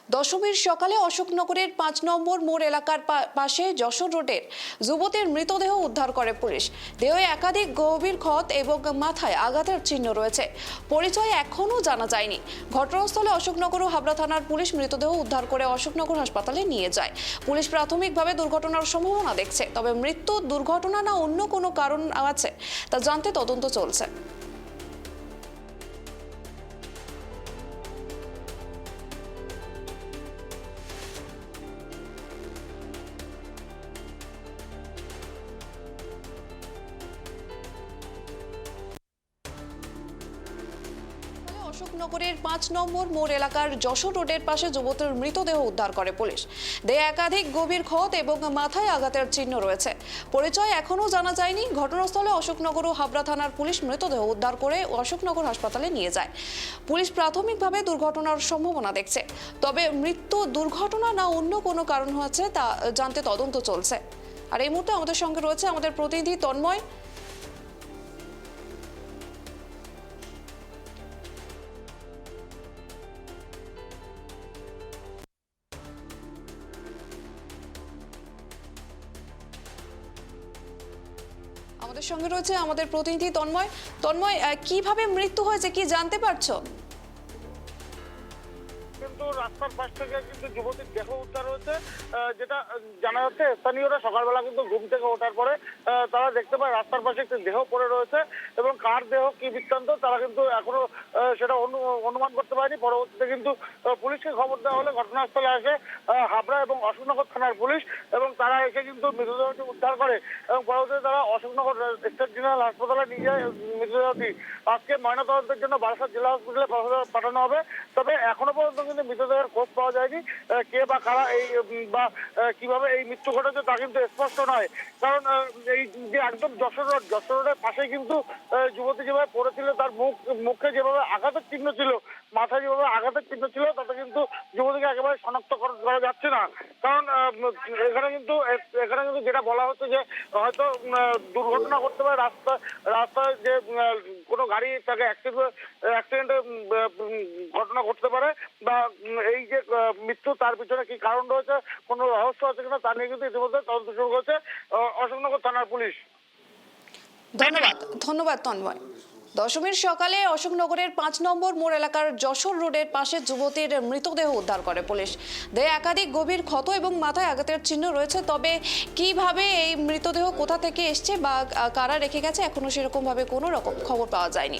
দশমীর সকালে অশোকনগরের ৫ নম্বর মোড় এলাকার পাশে যশোর রোডের যুবতীর মৃতদেহ উদ্ধার করে পুলিশ। দেহে একাধিক গভীর ক্ষত এবং মাথায় আঘাতের চিহ্ন রয়েছে। পরিচয় এখনও জানা যায়নি। ঘটনাস্থলে অশোকনগর ও হাবড়া থানার পুলিশ মৃতদেহ উদ্ধার করে অশোকনগর হাসপাতালে নিয়ে যায়। পুলিশ প্রাথমিকভাবে দুর্ঘটনার সম্ভাবনা দেখছে, তবে মৃত্যু দুর্ঘটনা না অন্য কোনো কারণ আছে তা জানতে তদন্ত চলছে। অশোকনগরের ৫ নম্বর মোড় এলাকার যশোর রোডের পাশে যুবতীর মৃতদেহ উদ্ধার করে পুলিশ। দেহে একাধিক গভীর ক্ষত এবং মাথায় আঘাতের চিহ্ন রয়েছে। পরিচয় এখনও জানা যায়নি। ঘটনাস্থলে অশোকনগর ও হাবড়া থানার পুলিশ মৃতদেহ উদ্ধার করে অশোকনগর হাসপাতালে নিয়ে যায়। পুলিশ প্রাথমিকভাবে দুর্ঘটনার সম্ভাবনা দেখছে, তবে মৃত্যু দুর্ঘটনা না অন্য কোনো কারণ হয়েছে তা জানতে তদন্ত চলছে। আর এই মুহূর্তে আমাদের সঙ্গে রয়েছে আমাদের প্রতিনিধি তন্ময়। আমাদের সঙ্গে রয়েছে আমাদের প্রতিনিধি তন্ময়। তন্ময়, কিভাবে মৃত্যু হয়েছে কি জানতে পারছো? কিন্তু রাস্তার পাশ থেকে কিন্তু যুবতীর দেহ উদ্ধার হয়েছে, যেটা জানা যাচ্ছে। স্থানীয়রা সকালবেলা কিন্তু ঘুম থেকে ওঠার পরে তারা দেখতে পায় রাস্তার পাশে একটি দেহ পড়ে রয়েছে, এবং কার দেহ কি বৃত্তান্ত তারা কিন্তু এখনো সেটা অনুমান করতে পারেনি। পরবর্তীতে কিন্তু পুলিশকে খবর দেওয়া হলে ঘটনাস্থলে আসে হাবড়া এবং অশোকনগর থানার পুলিশ, এবং তারা এসে কিন্তু মৃতদেহটি উদ্ধার করে, এবং পরবর্তীতে তারা অশোকনগর স্টেট জেনারেল হাসপাতালে নিয়ে যায় মৃতদেহটি। আজকে ময়নাতদন্তের জন্য বারাসাত জেলা হসপিটালে পাঠানো হবে। তবে এখনো পর্যন্ত কিন্তু মৃতদেহের খোঁজ পাওয়া যায়নি। কে বা কারা এই বা কিভাবে এই মৃত্যু ঘটেছে তা কিন্তু স্পষ্ট নয়। কারণ এই যে একদম যশোর রোডের পাশে কিন্তু যুবতী যেভাবে পড়েছিল, তার মুখে যেভাবে আঘাতের চিহ্ন ছিল, মাথায় যেভাবে আঘাতের চিহ্ন ছিল, তাতে কিন্তু যুবতীকে একেবারে শনাক্ত করা যাচ্ছে না। কারণ এখানে কিন্তু যেটা বলা হচ্ছে যে হয়তো দুর্ঘটনা করতে পারে, রাস্তায় যে কোনো গাড়ি তাকে অ্যাক্সিডেন্টে ঘটনা ঘটতে পারে, বা এই যে মৃত্যু তার পিছনে কি কারণ রয়েছে, কোনো রহস্য আছে কিনা তা নিয়ে কিন্তু ইতিমধ্যে তদন্ত শুরু করেছে অশোকনগর থানার পুলিশ। ধন্যবাদ তন্ময়। দশমীর সকালে অশোকনগরের ৫ নম্বর মোড় এলাকার যশোর রোডের পাশে যুবতীর মৃতদেহ উদ্ধার করে পুলিশ। দেহে একাধিক গভীর ক্ষত এবং মাথায় আঘাতের চিহ্ন রয়েছে, তবে কিভাবে এই মৃতদেহ কোথা থেকে এসছে বা কারা রেখে গেছে এখনো সেরকম ভাবে কোনো রকম খবর পাওয়া যায়নি।